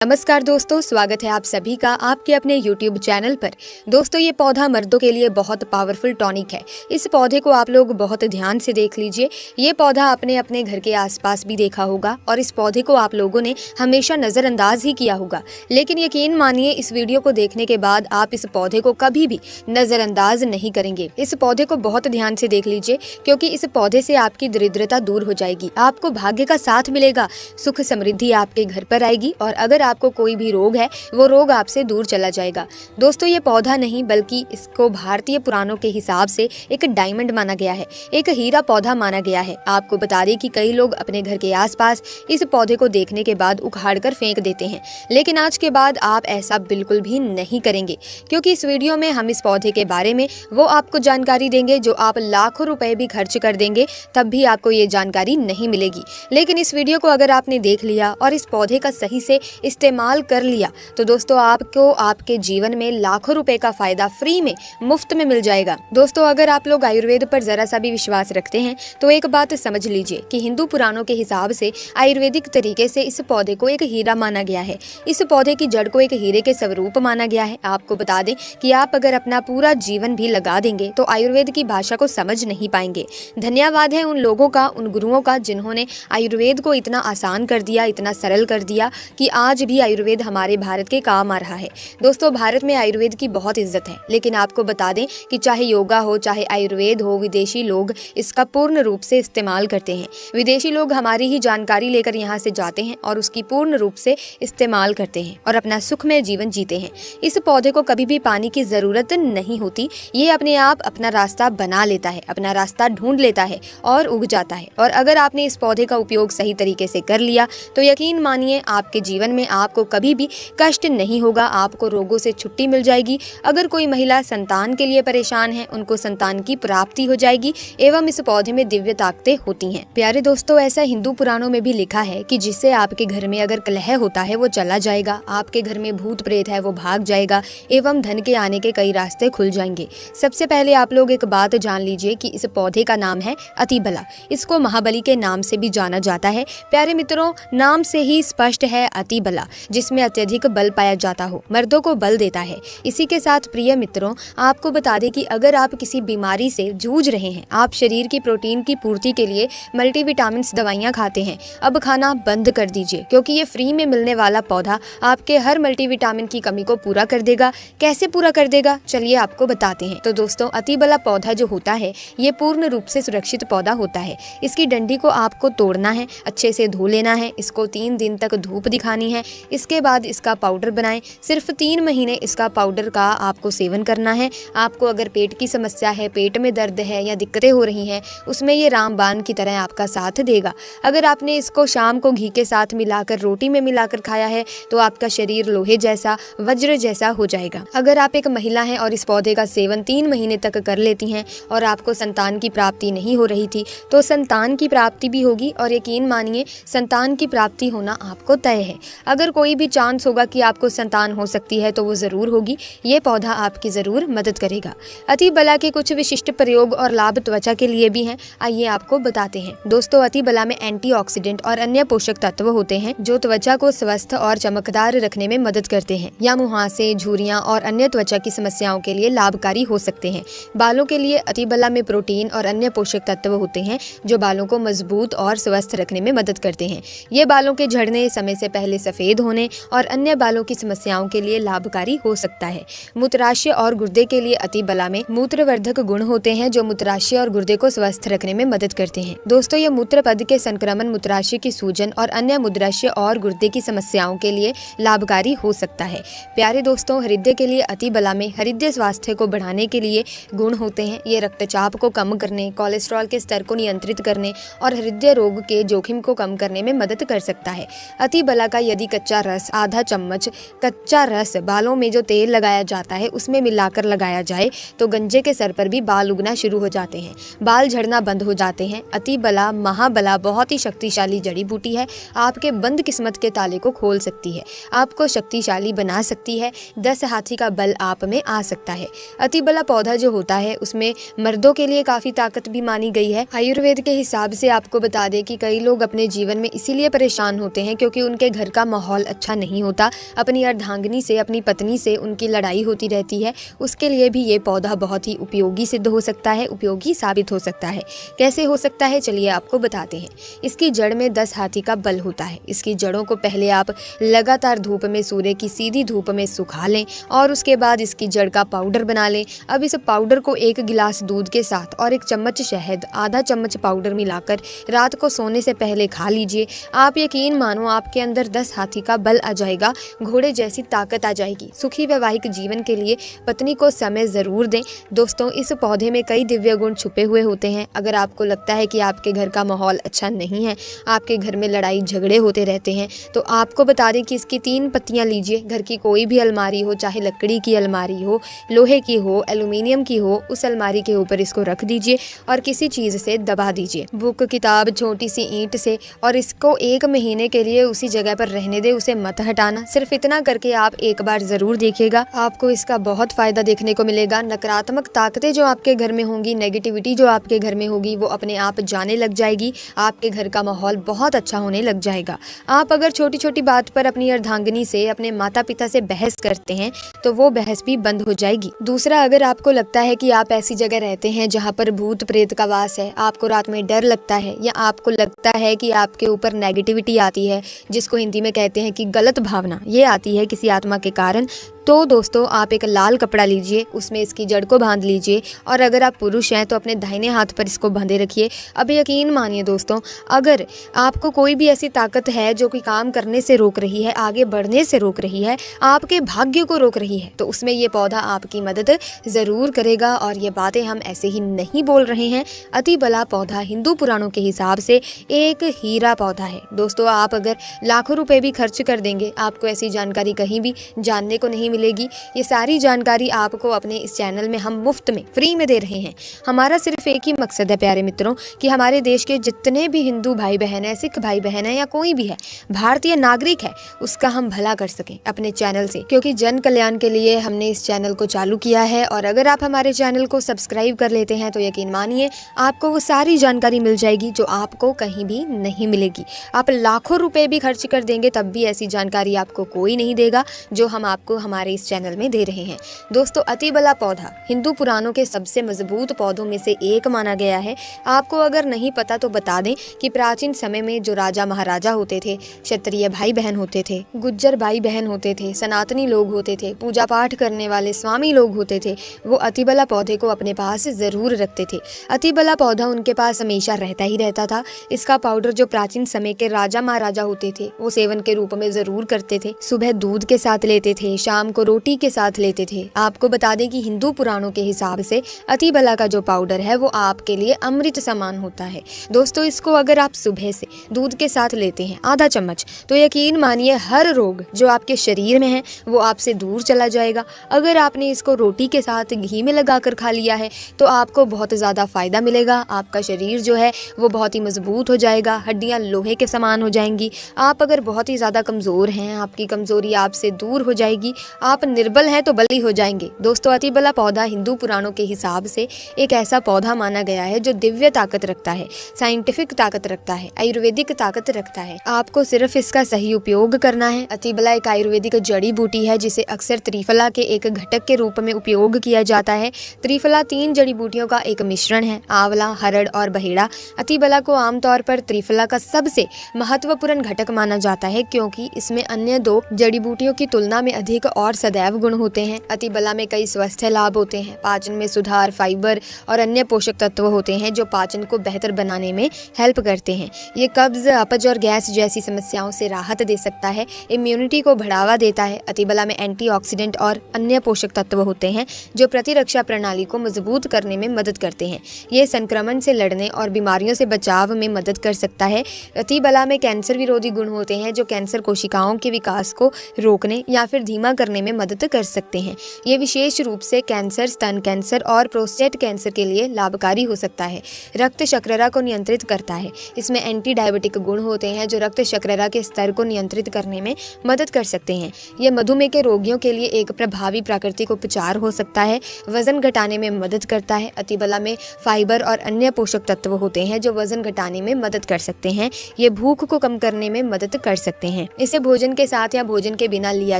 नमस्कार दोस्तों, स्वागत है आप सभी का आपके अपने YouTube चैनल पर। दोस्तों, ये पौधा मर्दों के लिए बहुत पावरफुल टॉनिक है। इस पौधे को आप लोग बहुत ध्यान से देख लीजिए। ये पौधा अपने अपने घर के आसपास भी देखा होगा और इस पौधे को आप लोगों ने हमेशा नज़रअंदाज ही किया होगा। लेकिन यकीन मानिए, इस वीडियो को देखने के बाद आप इस पौधे को कभी भी नज़रअंदाज नहीं करेंगे। इस पौधे को बहुत ध्यान से देख लीजिए, क्योंकि इस पौधे से आपकी दरिद्रता दूर हो जाएगी, आपको भाग्य का साथ मिलेगा, सुख समृद्धि आपके घर पर आएगी और अगर आपको कोई भी रोग है वो रोग आपसे दूर चला जाएगा। दोस्तों, ये पौधा नहीं बल्कि इसको भारतीय पुराणों के हिसाब से एक डायमंड माना गया है, एक हीरा पौधा माना गया है। आपको बता दें कि कई लोग अपने घर के आसपास इस पौधे को देखने के बाद उखाड़कर फेंक देते हैं, लेकिन आज के बाद आप ऐसा बिल्कुल भी नहीं करेंगे, क्योंकि इस वीडियो में हम इस पौधे के बारे में वो आपको जानकारी देंगे जो आप लाखों रुपए भी खर्च कर देंगे तब भी आपको ये जानकारी नहीं मिलेगी। लेकिन इस वीडियो को अगर आपने देख लिया और इस पौधे का सही से इस्तेमाल कर लिया तो दोस्तों आपको आपके जीवन में लाखों रुपए का फायदा फ्री में मुफ्त में मिल जाएगा। दोस्तों, अगर आप लोग आयुर्वेद पर जरा सा भी विश्वास रखते हैं तो एक बात समझ लीजिए कि हिंदू पुराणों के हिसाब से आयुर्वेदिक तरीके से इस पौधे को एक हीरा माना गया है। इस पौधे की जड़ को एक हीरे के स्वरूप माना गया है। आपको बता दें कि आप अगर अपना पूरा जीवन भी लगा देंगे तो आयुर्वेद की भाषा को समझ नहीं पाएंगे। धन्यवाद है उन लोगों का, उन गुरुओं का जिन्होंने आयुर्वेद को इतना आसान कर दिया, इतना सरल कर दिया कि आज भी आयुर्वेद हमारे भारत के काम आ रहा है। दोस्तों, भारत में आयुर्वेद की बहुत इज्जत है, लेकिन आपको बता दें कि चाहे योगा हो, चाहे आयुर्वेद हो, विदेशी लोग इसका पूर्ण रूप से इस्तेमाल करते हैं। विदेशी लोग हमारी ही जानकारी लेकर यहाँ से जाते हैं और उसकी पूर्ण रूप से इस्तेमाल करते हैं और अपना सुखमय जीवन जीते हैं। इस पौधे को कभी भी पानी की जरूरत नहीं होती, ये अपने आप अपना रास्ता बना लेता है, अपना रास्ता ढूंढ लेता है और उग जाता है। और अगर आपने इस पौधे का उपयोग सही तरीके से कर लिया तो यकीन मानिए आपके जीवन में आपको कभी भी कष्ट नहीं होगा, आपको रोगों से छुट्टी मिल जाएगी। अगर कोई महिला संतान के लिए परेशान है, उनको संतान की प्राप्ति हो जाएगी एवं इस पौधे में दिव्य ताकतें होती हैं। प्यारे दोस्तों, ऐसा हिंदू पुराणों में भी लिखा है कि जिससे आपके घर में अगर कलह होता है वो चला जाएगा, आपके घर में भूत प्रेत है वो भाग जाएगा एवं धन के आने के कई रास्ते खुल जाएंगे। सबसे पहले आप लोग एक बात जान लीजिए कि इस पौधे का नाम है अतिबला। इसको महाबली के नाम से भी जाना जाता है। प्यारे मित्रों, नाम से ही स्पष्ट है अतिबला, जिसमें अत्यधिक बल पाया जाता हो, मर्दों को बल देता है। इसी के साथ प्रिय मित्रों, आपको बता दें कि अगर आप किसी बीमारी से जूझ रहे हैं, आप शरीर की प्रोटीन की पूर्ति के लिए मल्टीविटामिन दवाइयां खाते हैं, अब खाना बंद कर दीजिए, क्योंकि ये फ्री में मिलने वाला पौधा आपके हर मल्टीविटामिन की कमी को पूरा कर देगा। कैसे पूरा कर देगा, चलिए आपको बताते हैं। तो दोस्तों, अतिबला पौधा जो होता है ये पूर्ण रूप से सुरक्षित पौधा होता है। इसकी डंडी को आपको तोड़ना है, अच्छे से धो लेना है, इसको 3 दिन तक धूप दिखानी है। इसके बाद इसका पाउडर बनाएं। सिर्फ 3 महीने इसका पाउडर का आपको सेवन करना है। आपको अगर पेट की समस्या है, पेट में दर्द है या दिक्कतें हो रही हैं, उसमें ये रामबाण की तरह आपका साथ देगा। अगर आपने इसको शाम को घी के साथ मिलाकर रोटी में मिलाकर खाया है तो आपका शरीर लोहे जैसा, वज्र जैसा हो जाएगा। अगर आप एक महिला हैं और इस पौधे का सेवन 3 महीने तक कर लेती हैं और आपको संतान की प्राप्ति नहीं हो रही थी तो संतान की प्राप्ति भी होगी और यकीन मानिए संतान की प्राप्ति होना आपको तय है। अगर कोई भी चांस होगा कि आपको संतान हो सकती है तो वो जरूर होगी। ये पौधा आपकी जरूर मदद करेगा। अतिबला के कुछ विशिष्ट प्रयोग और लाभ त्वचा के लिए भी हैं, आइए आपको बताते हैं। दोस्तों, अतिबला में एंटीऑक्सीडेंट और अन्य पोषक तत्व होते हैं जो त्वचा को स्वस्थ और चमकदार रखने में मदद करते हैं या मुहासे, झुर्रियां और अन्य त्वचा की समस्याओं के लिए लाभकारी हो सकते हैं। बालों के लिए अतिबला में प्रोटीन और अन्य पोषक तत्व होते हैं जो बालों को मजबूत और स्वस्थ रखने में मदद करते हैं। ये बालों के झड़ने, समय से पहले सफेद होने और अन्य बालों की समस्याओं के लिए लाभकारी हो सकता है। मूत्राशय और गुर्दे के लिए अतिबला में मूत्रवर्धक गुण होते हैं जो मूत्राशय और गुर्दे को स्वस्थ रखने में मदद करते हैं। दोस्तों, ये मूत्रपद के संक्रमण, मूत्राशय की सूजन और अन्य मूत्राशय और गुर्दे की समस्याओं के लिए लाभकारी हो सकता है। प्यारे दोस्तों, हृदय के लिए अतिबला में हृदय स्वास्थ्य को बढ़ाने के लिए गुण होते हैं। ये रक्तचाप को कम करने, कोलेस्ट्रॉल के स्तर को नियंत्रित करने और हृदय रोग के जोखिम को कम करने में मदद कर सकता है। अतिबला का यदि कच्चा रस, आधा चम्मच कच्चा रस बालों में जो तेल लगाया जाता है उसमें मिलाकर लगाया जाए तो गंजे के सर पर भी बाल उगना शुरू हो जाते हैं, बाल झड़ना बंद हो जाते हैं। अतिबला, महाबला बहुत ही शक्तिशाली जड़ी बूटी है, आपके बंद किस्मत के ताले को खोल सकती है, आपको शक्तिशाली बना सकती है। 10 हाथी का बल आप में आ सकता है। अतिबला पौधा जो होता है उसमें मर्दों के लिए काफी ताकत भी मानी गई है। आयुर्वेद के हिसाब से आपको बता दें कि कई लोग अपने जीवन में इसीलिए परेशान होते हैं क्योंकि उनके घर का माहौल माहौल अच्छा नहीं होता, अपनी अर्धांगिनी से, अपनी पत्नी से उनकी लड़ाई होती रहती है, उसके लिए भी ये पौधा बहुत ही उपयोगी सिद्ध हो सकता है, उपयोगी साबित हो सकता है। कैसे हो सकता है, चलिए आपको बताते हैं। इसकी जड़ में 10 हाथी का बल होता है। इसकी जड़ों को पहले आप लगातार धूप में, सूर्य की सीधी धूप में सुखा लें और उसके बाद इसकी जड़ का पाउडर बना लें। अब इस पाउडर को 1 गिलास दूध के साथ और 1 चम्मच शहद, आधा चम्मच पाउडर मिलाकर रात को सोने से पहले खा लीजिए। आप यकीन मानो आपके अंदर 10 हाथी का बल आ जाएगा, घोड़े जैसी ताकत आ जाएगी। सुखी वैवाहिक जीवन के लिए पत्नी को समय ज़रूर दें। दोस्तों, इस पौधे में कई दिव्य गुण छुपे हुए होते हैं। अगर आपको लगता है कि आपके घर का माहौल अच्छा नहीं है, आपके घर में लड़ाई झगड़े होते रहते हैं, तो आपको बता दें कि इसकी 3 पत्तियां लीजिए। घर की कोई भी अलमारी हो, चाहे लकड़ी की अलमारी हो, लोहे की हो, एल्युमिनियम की हो, उस अलमारी के ऊपर इसको रख दीजिए और किसी चीज़ से दबा दीजिए, बुक, किताब, छोटी सी ईंट से, और इसको 1 महीने के लिए उसी जगह पर रहने दे, उसे मत हटाना। सिर्फ इतना करके आप एक बार ज़रूर देखिएगा, आपको इसका बहुत फ़ायदा देखने को मिलेगा। नकारात्मक ताकतें जो आपके घर में होंगी, नेगेटिविटी जो आपके घर में होगी, वो अपने आप जाने लग जाएगी। आपके घर का माहौल बहुत अच्छा होने लग जाएगा। आप अगर छोटी छोटी बात पर अपनी अर्धांगिनी से, अपने माता पिता से बहस करते हैं, तो वो बहस भी बंद हो जाएगी। दूसरा, अगर आपको लगता है कि आप ऐसी जगह रहते हैं जहाँ पर भूत प्रेत का वास है, आपको रात में डर लगता है, या आपको लगता है कि आपके ऊपर नेगेटिविटी आती है, जिसको हिंदी में कहते हैं कि गलत भावना, ये आती है किसी आत्मा के कारण, तो दोस्तों आप एक लाल कपड़ा लीजिए, उसमें इसकी जड़ को बांध लीजिए, और अगर आप पुरुष हैं तो अपने दाहिने हाथ पर इसको बांधे रखिए। अब यकीन मानिए दोस्तों, अगर आपको कोई भी ऐसी ताकत है जो कि काम करने से रोक रही है, आगे बढ़ने से रोक रही है, आपके भाग्य को रोक रही है, तो उसमें ये पौधा आपकी मदद ज़रूर करेगा। और ये बातें हम ऐसे ही नहीं बोल रहे हैं। अति बला पौधा हिंदू पुराणों के हिसाब से एक हीरा पौधा है। दोस्तों, आप अगर लाखों रुपए भी खर्च कर देंगे, आपको ऐसी जानकारी कहीं भी जानने को नहीं मिलेगी। ये सारी जानकारी आपको अपने इस चैनल में हम मुफ्त में, फ्री में दे रहे हैं। हमारा सिर्फ एक ही मकसद है प्यारे मित्रों, कि हमारे देश के जितने भी हिंदू भाई बहन है, सिख भाई बहन है, या कोई भी है भारतीय नागरिक है, उसका हम भला कर सकें अपने चैनल से, क्योंकि जन कल्याण के लिए हमने इस चैनल को चालू किया है। और अगर आप हमारे चैनल को सब्सक्राइब कर लेते हैं तो यकीन मानिए आपको वो सारी जानकारी मिल जाएगी जो आपको कहीं भी नहीं मिलेगी। आप लाखों रुपए भी खर्च कर देंगे तब भी ऐसी जानकारी आपको कोई नहीं देगा जो हम आपको हमारे इस चैनल में दे रहे हैं। दोस्तों, अति बला पौधा हिंदू पुराणों के सबसे मजबूत पौधों में से एक माना गया है। आपको अगर नहीं पता तो बता दें कि प्राचीन समय में जो राजा महाराजा होते थे, क्षत्रिय भाई बहन होते थे, गुज्जर भाई बहन होते थे, सनातनी लोग होते थे, पूजा पाठ करने वाले स्वामी लोग होते थे, वो अति बला पौधे को अपने पास जरूर रखते थे। अति बला पौधा उनके पास हमेशा रहता ही रहता था। इसका पाउडर जो प्राचीन समय के राजा महाराजा होते थे वो सेवन के रूप में जरूर करते थे। सुबह दूध के साथ लेते थे, शाम को रोटी के साथ लेते थे। आपको बता दें कि हिंदू पुराणों के हिसाब से अति बला का जो पाउडर है वो आपके लिए अमृत समान होता है। दोस्तों, इसको अगर आप सुबह से दूध के साथ लेते हैं आधा चम्मच, तो यकीन मानिए हर रोग जो आपके शरीर में है वो आपसे दूर चला जाएगा। अगर आपने इसको रोटी के साथ घी में लगाकर खा लिया है तो आपको बहुत ज़्यादा फायदा मिलेगा। आपका शरीर जो है वो बहुत ही मजबूत हो जाएगा, हड्डियाँ लोहे के समान हो जाएंगी। आप अगर बहुत ही ज़्यादा कमज़ोर हैं, आपकी कमज़ोरी आपसे दूर हो जाएगी। आप निर्बल हैं तो बली हो जाएंगे। दोस्तों, अति बला पौधा हिंदू पुराणों के हिसाब से एक ऐसा पौधा माना गया है जो दिव्य ताकत रखता है, साइंटिफिक ताकत रखता है, आयुर्वेदिक ताकत रखता है। आपको सिर्फ इसका सही उपयोग करना है। अति बला एक आयुर्वेदिक जड़ी बूटी है जिसे अक्सर त्रिफला के एक घटक के रूप में उपयोग किया जाता है। त्रिफला 3 जड़ी बूटियों का एक मिश्रण है, आंवला, हरड़ और बहेड़ा। अति बला को आमतौर पर त्रिफला का सबसे महत्वपूर्ण घटक माना जाता है क्योंकि इसमें अन्य 2 जड़ी बूटियों की तुलना में अधिक और सदैव गुण होते हैं। अति बला में कई स्वास्थ्य लाभ होते हैं। पाचन में सुधार, फाइबर और अन्य पोषक तत्व होते हैं जो पाचन को बेहतर बनाने में हेल्प करते हैं। ये कब्ज, अपच और गैस जैसी समस्याओं से राहत दे सकता है, इम्यूनिटी को बढ़ावा देता है। अति बला में एंटीऑक्सीडेंट और अन्य पोषक तत्व होते हैं जो प्रतिरक्षा प्रणाली को मजबूत करने में मदद करते हैं। ये संक्रमण से लड़ने और बीमारियों से बचाव में मदद कर सकता है। अति बला में कैंसर विरोधी गुण होते हैं जो कैंसर कोशिकाओं के विकास को रोकने या फिर धीमा करने करने में मदद कर सकते हैं। ये विशेष रूप से कैंसर, स्तन कैंसर और प्रोस्टेट कैंसर के लिए लाभकारी हो सकता है। रक्त शर्करा को नियंत्रित करता है। इसमें एंटी डायबिटिक गुण होते हैं जो रक्त शर्करा के स्तर को नियंत्रित करने में मदद कर सकते हैं। ये मधुमेह के रोगियों के लिए एक प्रभावी प्राकृतिक उपचार हो सकता है। वजन घटाने में मदद करता है। अतिबला में फाइबर और अन्य पोषक तत्व होते हैं जो वजन घटाने में मदद कर सकते हैं। ये भूख को कम करने में मदद कर सकते हैं। इसे भोजन के साथ या भोजन के बिना लिया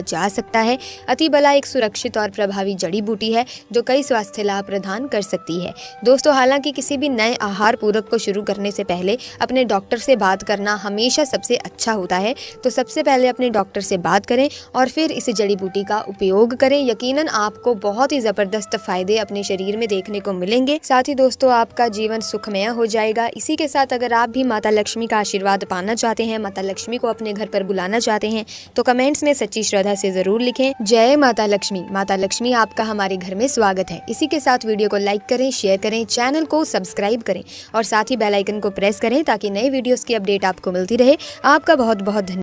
जा सकता है। अतिबला एक सुरक्षित और प्रभावी जड़ी बूटी है जो कई स्वास्थ्य लाभ प्रदान कर सकती है। दोस्तों, हालांकि किसी भी नए आहार पूरक को शुरू करने से पहले अपने डॉक्टर से बात करना हमेशा सबसे अच्छा होता है। तो सबसे पहले अपने डॉक्टर से बात करें और फिर इस जड़ी बूटी का उपयोग करें। यकीनन आपको बहुत ही जबरदस्त फायदे अपने शरीर में देखने को मिलेंगे। साथ ही दोस्तों, आपका जीवन सुखमय हो जाएगा। इसी के साथ अगर आप भी माता लक्ष्मी का आशीर्वाद पाना चाहते हैं, माता लक्ष्मी को अपने घर पर बुलाना चाहते हैं, तो कमेंट्स में सच्ची श्रद्धा से जरूर लिखें, जय माता लक्ष्मी। माता लक्ष्मी आपका हमारे घर में स्वागत है। इसी के साथ वीडियो को लाइक करें, शेयर करें, चैनल को सब्सक्राइब करें और साथ ही बेल आइकन को प्रेस करें ताकि नए वीडियोस की अपडेट आपको मिलती रहे। आपका बहुत बहुत धन्यवाद।